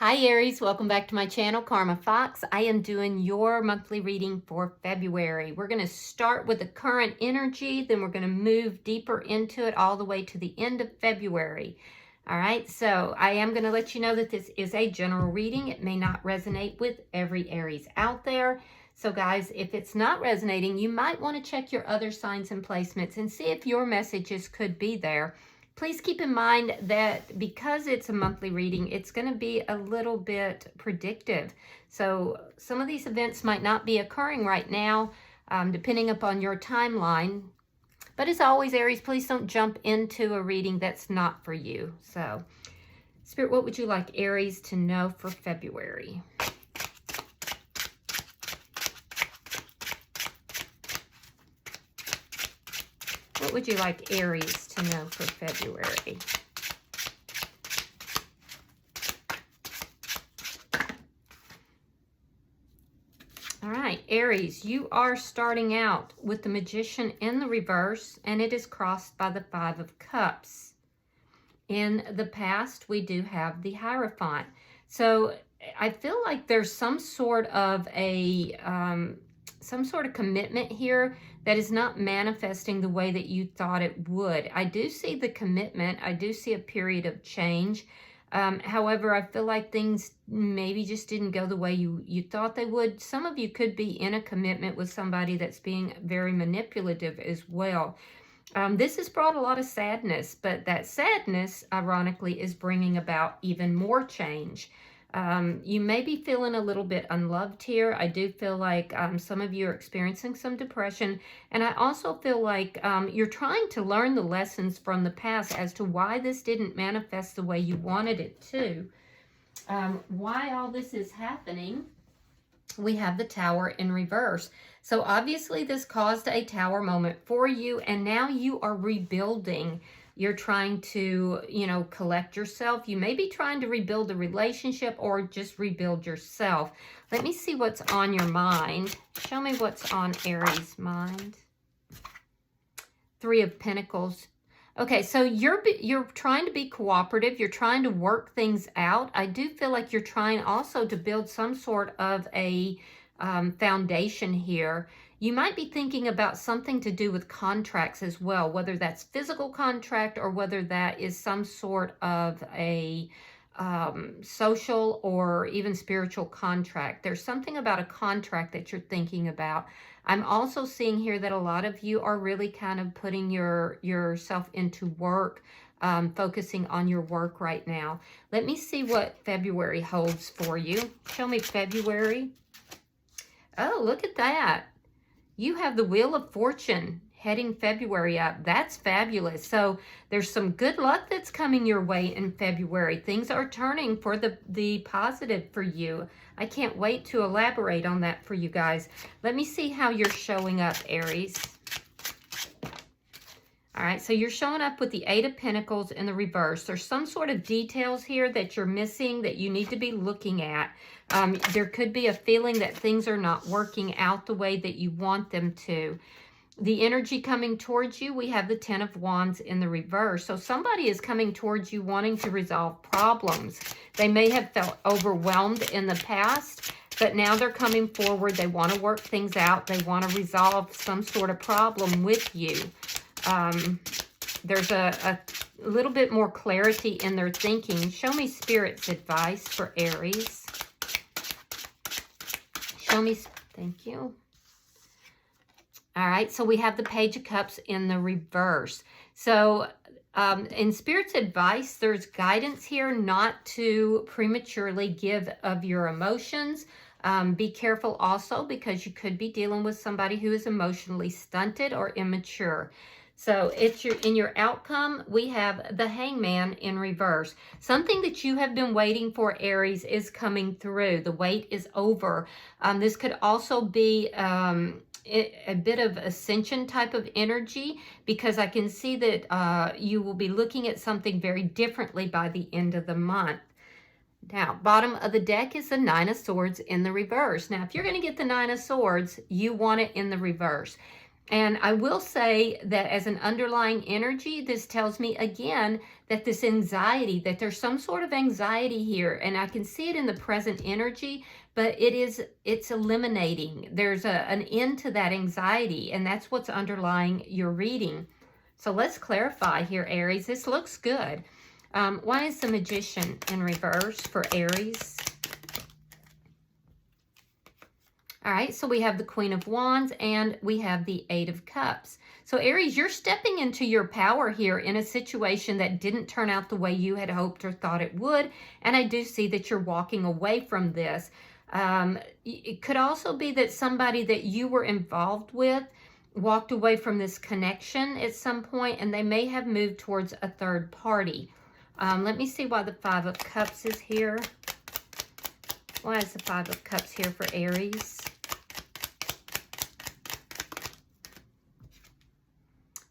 Hi Aries, welcome back to my channel, Karma Fox. I am doing your monthly reading for February. We're going to start with the current energy, then we're going to move deeper into it all the way to the end of February. All right, so I am going to let you know that this is a general reading. It may not resonate with every Aries out there. So guys, if it's not resonating, you might want to check your other signs and placements and see if your messages could be there. Please keep in mind that because it's a monthly reading, it's going to be a little bit predictive. So some of these events might not be occurring right now, depending upon your timeline. But as always, Aries, please don't jump into a reading that's not for you. So, Spirit, what would you like Aries to know for February? What would you like Aries to know for February? All right, Aries, you are starting out with the Magician in the reverse, and it is crossed by the Five of Cups. In the past, we do have the Hierophant. So I feel like there's some sort of commitment here that is not manifesting the way that you thought it would. I do see the commitment. I do see a period of change. However, I feel like things maybe just didn't go the way you thought they would. Some of you could be in a commitment with somebody that's being very manipulative as well. This has brought a lot of sadness, but that sadness, ironically, is bringing about even more change. You may be feeling a little bit unloved here. I do feel like some of you are experiencing some depression. And I also feel like you're trying to learn the lessons from the past as to why this didn't manifest the way you wanted it to. Why all this is happening, we have the Tower in reverse. So obviously this caused a Tower moment for you, and now you are rebuilding. You're trying to, collect yourself. You may be trying to rebuild a relationship or just rebuild yourself. Let me see what's on your mind. Show me what's on Aries' mind. Three of Pentacles. Okay, so you're trying to be cooperative. You're trying to work things out. I do feel like you're trying also to build some sort of a foundation here. You might be thinking about something to do with contracts as well, whether that's physical contract or whether that is some sort of a social or even spiritual contract. There's something about a contract that you're thinking about. I'm also seeing here that a lot of you are really kind of putting yourself into work, focusing on your work right now. Let me see what February holds for you. Show me February. Oh, look at that. You have the Wheel of Fortune heading February up. That's fabulous. So there's some good luck that's coming your way in February. Things are turning for the positive for you. I can't wait to elaborate on that for you guys. Let me see how you're showing up, Aries. All right, so you're showing up with the Eight of Pentacles in the reverse. There's some sort of details here that you're missing that you need to be looking at. There could be a feeling that things are not working out the way that you want them to. The energy coming towards you, we have the Ten of Wands in the reverse. So somebody is coming towards you wanting to resolve problems. They may have felt overwhelmed in the past, but now they're coming forward. They want to work things out. They want to resolve some sort of problem with you. There's a little bit more clarity in their thinking. Show me Spirit's advice for Aries. Show me, thank you. All right, so we have the Page of Cups in the reverse. So in Spirit's advice, there's guidance here not to prematurely give of your emotions. Be careful also because you could be dealing with somebody who is emotionally stunted or immature. So it's in your outcome, we have the Hangman in reverse. Something that you have been waiting for, Aries, is coming through. The wait is over. This could also be a bit of ascension type of energy, because I can see that you will be looking at something very differently by the end of the month. Now, bottom of the deck is the Nine of Swords in the reverse. Now, if you're going to get the Nine of Swords, you want it in the reverse. And I will say that as an underlying energy, this tells me again that this anxiety, that there's some sort of anxiety here, and I can see it in the present energy, but it's eliminating. There's an end to that anxiety, and that's what's underlying your reading. So let's clarify here, Aries. This looks good. Why is the Magician in reverse for Aries? All right, so we have the Queen of Wands and we have the Eight of Cups. So Aries, you're stepping into your power here in a situation that didn't turn out the way you had hoped or thought it would. And I do see that you're walking away from this. It could also be that somebody that you were involved with walked away from this connection at some point, and they may have moved towards a third party. Let me see why the Five of Cups is here. Why is the Five of Cups here for Aries?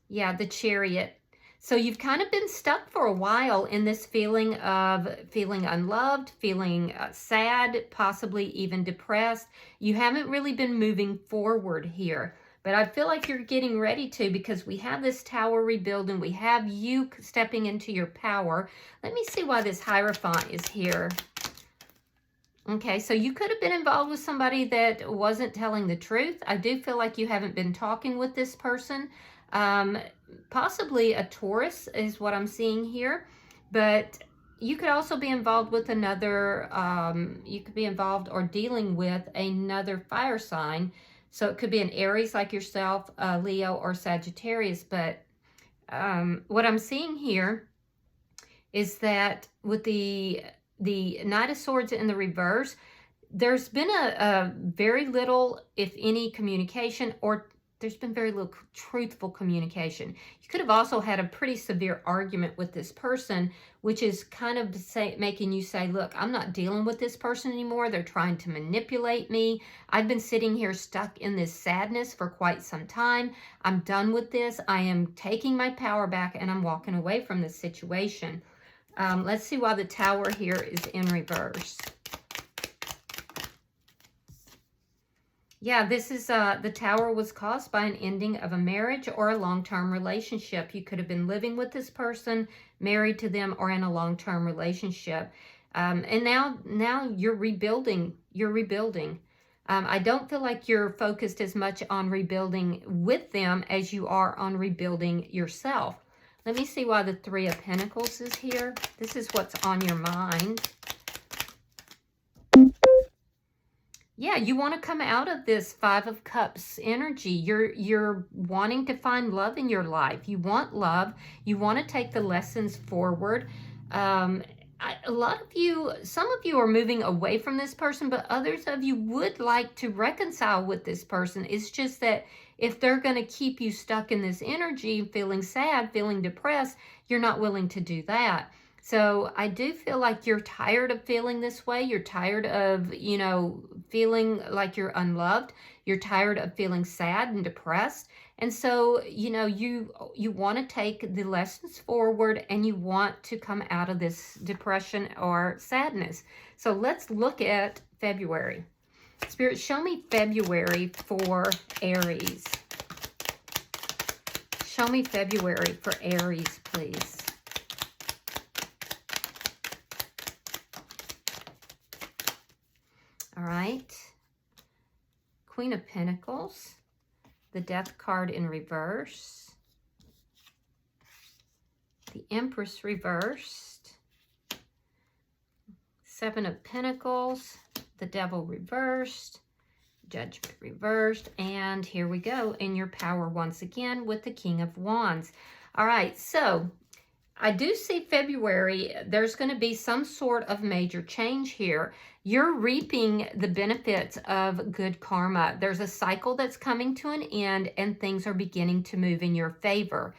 Yeah, the Chariot. So you've kind of been stuck for a while in this feeling of feeling unloved, feeling sad, possibly even depressed. You haven't really been moving forward here. But I feel like you're getting ready to, because we have this tower rebuilding. We have you stepping into your power. Let me see why this Hierophant is here. Okay, so you could have been involved with somebody that wasn't telling the truth. I do feel like you haven't been talking with this person. Possibly a Taurus is what I'm seeing here. But you could also be involved with another, you could be involved or dealing with another fire sign. So it could be an Aries like yourself, Leo, or Sagittarius. But what I'm seeing here is that with the Knight of Swords in the reverse, there's been a very little, if any, communication, or there's been very little truthful communication. You could have also had a pretty severe argument with this person, which is kind of making you say, look, I'm not dealing with this person anymore. They're trying to manipulate me. I've been sitting here stuck in this sadness for quite some time. I'm done with this. I am taking my power back and I'm walking away from this situation. Let's see why the Tower here is in reverse. Yeah, this is the Tower was caused by an ending of a marriage or a long-term relationship. You could have been living with this person, married to them, or in a long-term relationship. And now you're rebuilding. You're rebuilding. I don't feel like you're focused as much on rebuilding with them as you are on rebuilding yourself. Let me see why the Three of Pentacles is here. This is what's on your mind. Yeah, you want to come out of this Five of Cups energy. You're wanting to find love in your life. You want love. You want to take the lessons forward. A lot of you, some of you are moving away from this person, but others of you would like to reconcile with this person. It's just that if they're going to keep you stuck in this energy, feeling sad, feeling depressed, you're not willing to do that. So I do feel like you're tired of feeling this way. You're tired of, you know, feeling like you're unloved. You're tired of feeling sad and depressed. And so, you know, you want to take the lessons forward and you want to come out of this depression or sadness. So let's look at February. Spirit, show me February for Aries. Show me February for Aries, please. All right. Queen of Pentacles. The Death card in reverse. The Empress reversed. Seven of Pentacles. The Devil reversed. Judgment reversed. And here we go in your power once again with the King of Wands. All right, so I do see February, there's going to be some sort of major change here. You're reaping the benefits of good karma. There's a cycle that's coming to an end and things are beginning to move in your favor.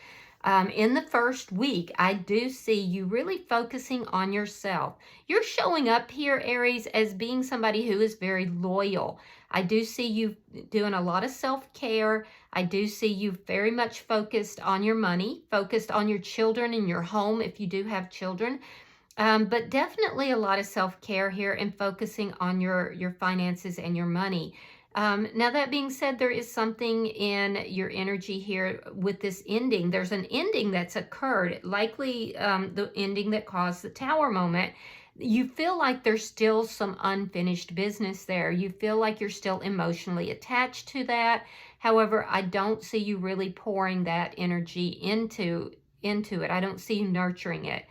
In the first week, I do see you really focusing on yourself. You're showing up here, Aries, as being somebody who is very loyal. I do see you doing a lot of self-care. I do see you very much focused on your money, focused on your children and your home if you do have children. But definitely a lot of self-care here and focusing on your finances and your money. Now, that being said, there is something in your energy here with this ending. There's an ending that's occurred, likely the ending that caused the Tower moment. You feel like there's still some unfinished business there. You feel like you're still emotionally attached to that. However, I don't see you really pouring that energy into it. I don't see you nurturing it.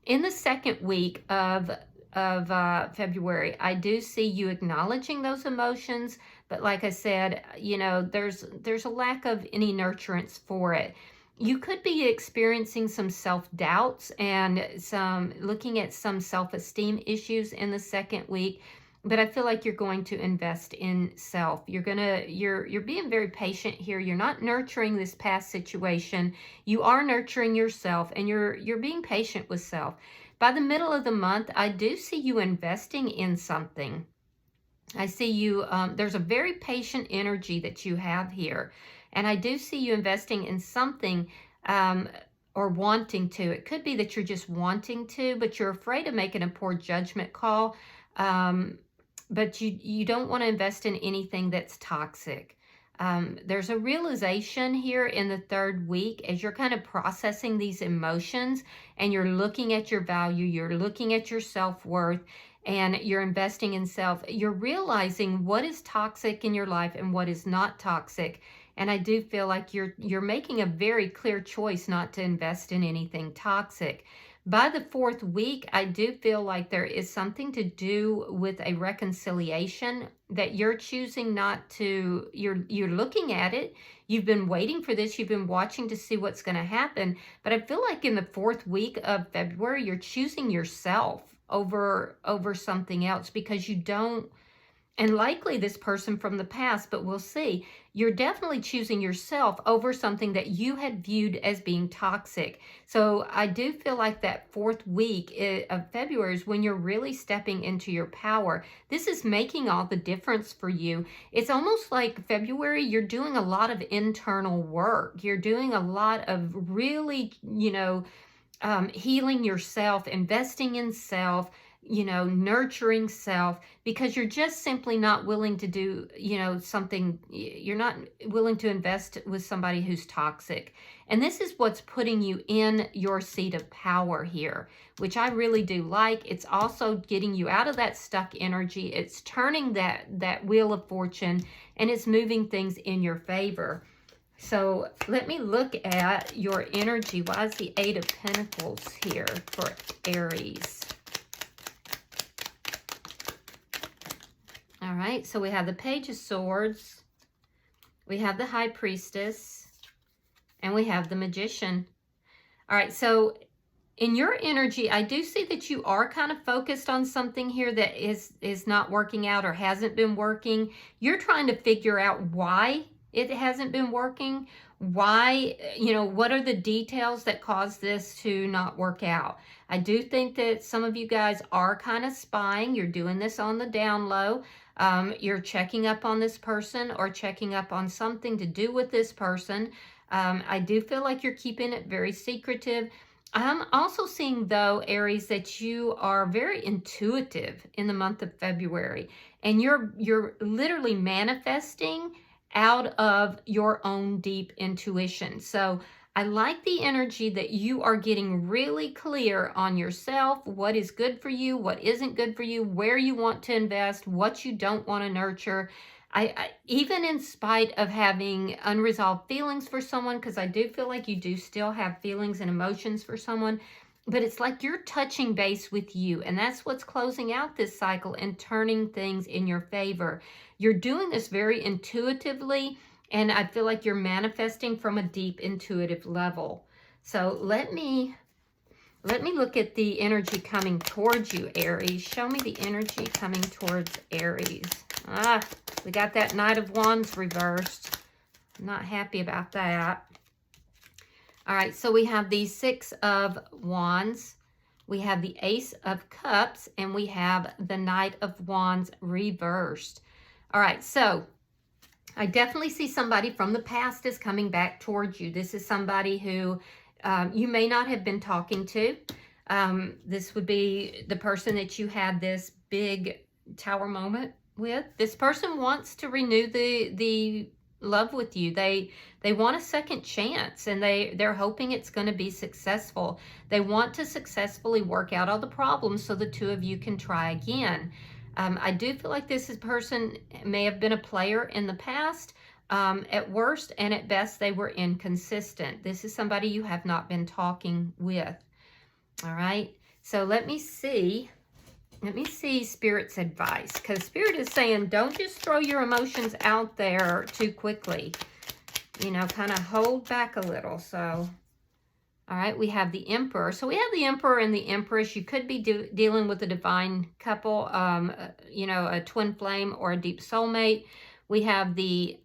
In the second week of February, I do see you acknowledging those emotions, but like I said, you know, there's a lack of any nurturance for it. You could be experiencing some self-doubts and looking at some self-esteem issues in the second week, but I feel like you're going to invest in self. You're being very patient here. You're not nurturing this past situation. You are nurturing yourself, and you're being patient with self. By the middle of the month, I do see you investing in something. I see you, there's a very patient energy that you have here. And I do see you investing in something or wanting to. It could be that you're just wanting to, but you're afraid of making a poor judgment call. But you don't want to invest in anything that's toxic. There's a realization here in the third week as you're kind of processing these emotions and you're looking at your value, you're looking at your self-worth, and you're investing in self. You're realizing what is toxic in your life and what is not toxic. And I do feel like you're making a very clear choice not to invest in anything toxic. By the fourth week, I do feel like there is something to do with a reconciliation that you're choosing not to, you're looking at it. You've been waiting for this. You've been watching to see what's going to happen. But I feel like in the fourth week of February, you're choosing yourself over something else because you don't, and likely this person from the past, but we'll see. You're definitely choosing yourself over something that you had viewed as being toxic. So I do feel like that fourth week of February is when you're really stepping into your power. This is making all the difference for you. It's almost like February, you're doing a lot of internal work. You're doing a lot of really, healing yourself, investing in self, nurturing self, because you're just simply not willing to do, something, you're not willing to invest with somebody who's toxic. And this is what's putting you in your seat of power here, which I really do like. It's also getting you out of that stuck energy. It's turning that wheel of fortune, and it's moving things in your favor. So let me look at your energy. Why is the Eight of Pentacles here for Aries? All right, so we have the Page of Swords, we have the High Priestess, and we have the Magician. All right, so in your energy, I do see that you are kind of focused on something here that is not working out or hasn't been working. You're trying to figure out why it hasn't been working. Why, what are the details that cause this to not work out? I do think that some of you guys are kind of spying. You're doing this on the down low. You're checking up on this person or checking up on something to do with this person. I do feel like you're keeping it very secretive. I'm also seeing, though, Aries, that you are very intuitive in the month of February, and you're literally manifesting out of your own deep intuition. So I like the energy that you are getting really clear on yourself, what is good for you, what isn't good for you, where you want to invest, what you don't want to nurture. I even in spite of having unresolved feelings for someone, because I do feel like you do still have feelings and emotions for someone, but it's like you're touching base with you, and that's what's closing out this cycle and turning things in your favor. You're doing this very intuitively, and I feel like you're manifesting from a deep intuitive level. So let me look at the energy coming towards you, Aries. Show me the energy coming towards Aries. We got that Knight of Wands reversed. I'm not happy about that. All right, so we have the Six of Wands, we have the Ace of Cups, and we have the Knight of Wands reversed. All right, so I definitely see somebody from the past is coming back towards you. This is somebody who you may not have been talking to. This would be the person that you had this big Tower moment with. This person wants to renew the love with you. They want a second chance, and they're hoping it's going to be successful. They want to successfully work out all the problems so the two of you can try again. I do feel like this person may have been a player in the past. At worst and at best, they were inconsistent. This is somebody you have not been talking with. All right. So let me see Spirit's advice, because Spirit is saying don't just throw your emotions out there too quickly. You know, kind of hold back a little. So, all right, we have the Emperor. So we have the Emperor and the Empress. You could be dealing with a divine couple, you know, a twin flame or a deep soulmate. We have the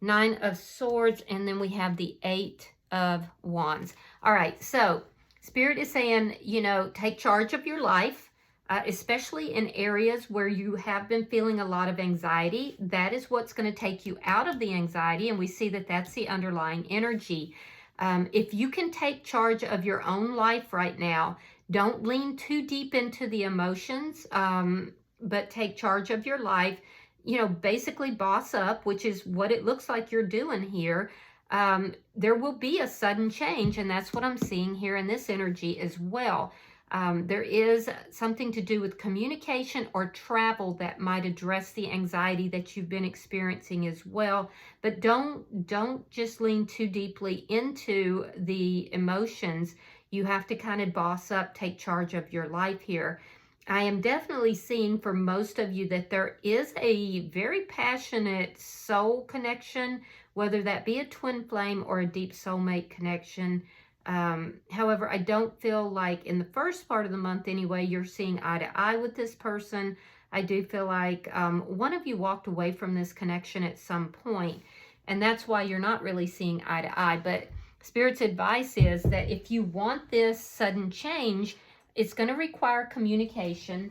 Nine of Swords, and then we have the Eight of Wands. All right, so Spirit is saying, you know, take charge of your life, especially in areas where you have been feeling a lot of anxiety. That is what's going to take you out of the anxiety, and we see that that's the underlying energy. If you can take charge of your own life right now, don't lean too deep into the emotions, but take charge of your life. You know, basically boss up, which is what it looks like you're doing here. There will be a sudden change, and that's what I'm seeing here in this energy as well. There is something to do with communication or travel that might address the anxiety that you've been experiencing as well. But don't just lean too deeply into the emotions. You have to kind of boss up, take charge of your life here. I am definitely seeing for most of you that there is a very passionate soul connection, whether that be a twin flame or a deep soulmate connection. However, I don't feel like in the first part of the month anyway, you're seeing eye to eye with this person. I do feel like one of you walked away from this connection at some point, and that's why you're not really seeing eye to eye. But Spirit's advice is that if you want this sudden change, it's going to require communication,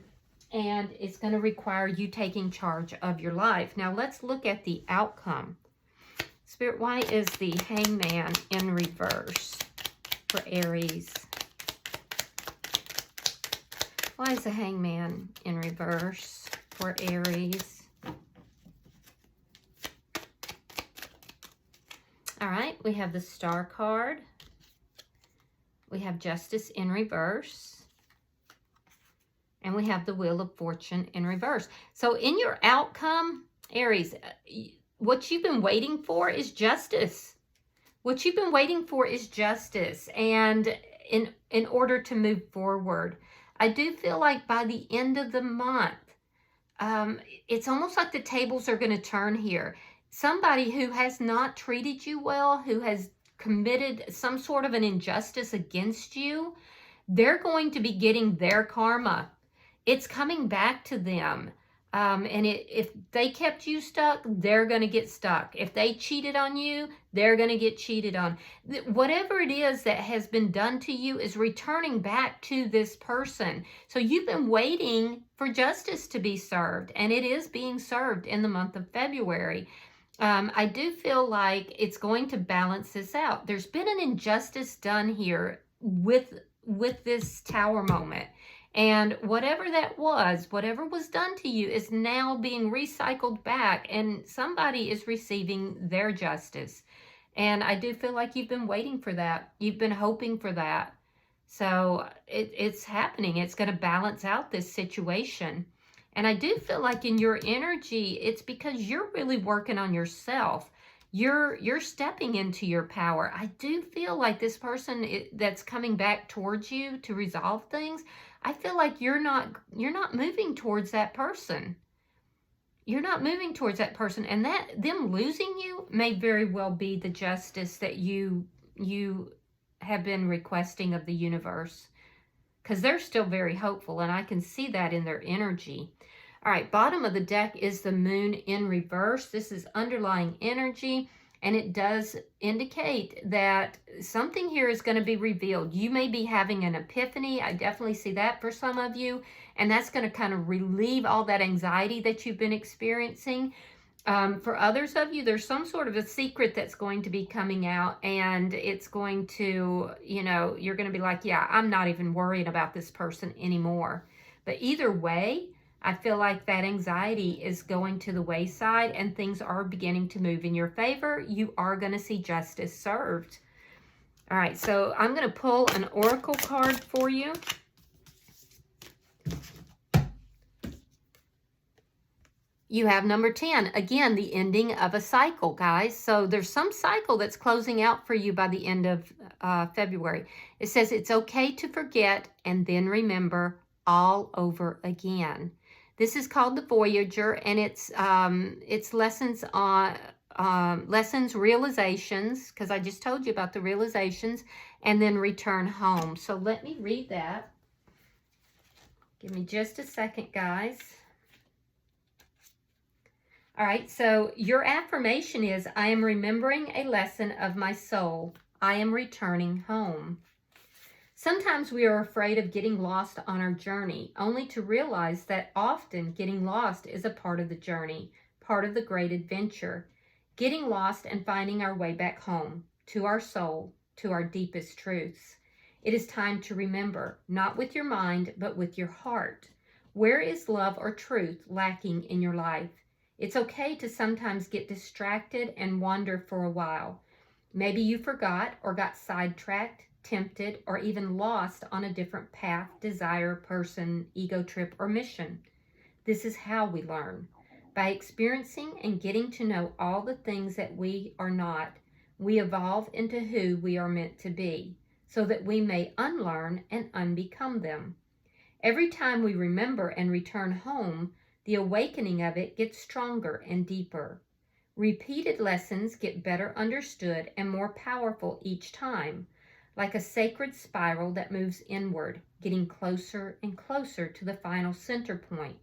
and it's going to require you taking charge of your life. Now, let's look at the outcome. Spirit, why is the Hangman in reverse for Aries? Why is the Hangman in reverse for Aries? All right, we have the Star card. We have Justice in reverse. And we have the Wheel of Fortune in reverse. So in your outcome, Aries, what you've been waiting for is justice. What you've been waiting for is justice. And in order to move forward, I do feel like by the end of the month, it's almost like the tables are going to turn here. Somebody who has not treated you well, who has committed some sort of an injustice against you, they're going to be getting their karma. It's coming back to them. And if they kept you stuck, they're going to get stuck. If they cheated on you, they're going to get cheated on. Whatever it is that has been done to you is returning back to this person. So you've been waiting for justice to be served, and it is being served in the month of February. I do feel like it's going to balance this out. There's been an injustice done here with this Tower moment. And whatever that was, whatever was done to you is now being recycled back, and somebody is receiving their justice. And I do feel like you've been waiting for that. You've been hoping for that. So it's happening. It's going to balance out this situation. And I do feel like in your energy, it's because you're really working on yourself. You're stepping into your power. I do feel like this person that's coming back towards you to resolve things, I feel like you're not moving towards that person. You're not moving towards that person, and that them losing you may very well be the justice that you have been requesting of the universe, because they're still very hopeful, and I can see that in their energy. All right, bottom of the deck is the Moon in reverse. This is underlying energy, and it does indicate that something here is going to be revealed. You may be having an epiphany. I definitely see that for some of you, and that's going to kind of relieve all that anxiety that you've been experiencing. For others of you, there's some sort of a secret that's going to be coming out, and it's going to, you're going to be like, yeah, I'm not even worrying about this person anymore. But either way, I feel like that anxiety is going to the wayside and things are beginning to move in your favor. You are going to see justice served. All right, so I'm going to pull an oracle card for you. You have number 10. Again, the ending of a cycle, guys. So there's some cycle that's closing out for you by the end of February. It says it's okay to forget and then remember all over again. This is called the Voyager, and it's lessons on realizations, because I just told you about the realizations, and then return home. So let me read that. Give me just a second, guys. All right, so your affirmation is, I am remembering a lesson of my soul. I am returning home. Sometimes we are afraid of getting lost on our journey, only to realize that often getting lost is a part of the journey, part of the great adventure. Getting lost and finding our way back home, to our soul, to our deepest truths. It is time to remember, not with your mind, but with your heart. Where is love or truth lacking in your life? It's okay to sometimes get distracted and wander for a while. Maybe you forgot or got sidetracked, tempted, or even lost on a different path, desire, person, ego trip, or mission. This is how we learn. By experiencing and getting to know all the things that we are not, we evolve into who we are meant to be, so that we may unlearn and unbecome them. Every time we remember and return home, the awakening of it gets stronger and deeper. Repeated lessons get better understood and more powerful each time, like a sacred spiral that moves inward, getting closer and closer to the final center point.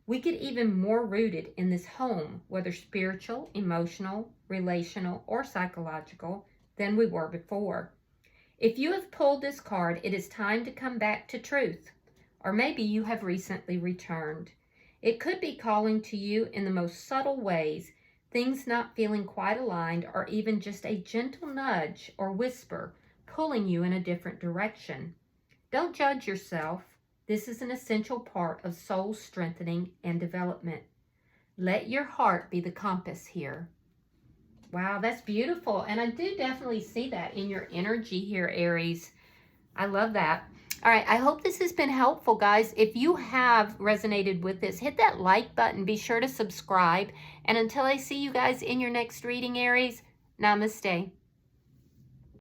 We get even more rooted in this home, whether spiritual, emotional, relational, or psychological, than we were before. If you have pulled this card, it is time to come back to truth. Or maybe you have recently returned. It could be calling to you in the most subtle ways, things not feeling quite aligned, or even just a gentle nudge or whisper pulling you in a different direction. Don't judge yourself. This is an essential part of soul strengthening and development. Let your heart be the compass here. Wow, that's beautiful. And I do definitely see that in your energy here, Aries. I love that. All right, I hope this has been helpful, guys. If you have resonated with this, hit that like button. Be sure to subscribe. And until I see you guys in your next reading, Aries, namaste.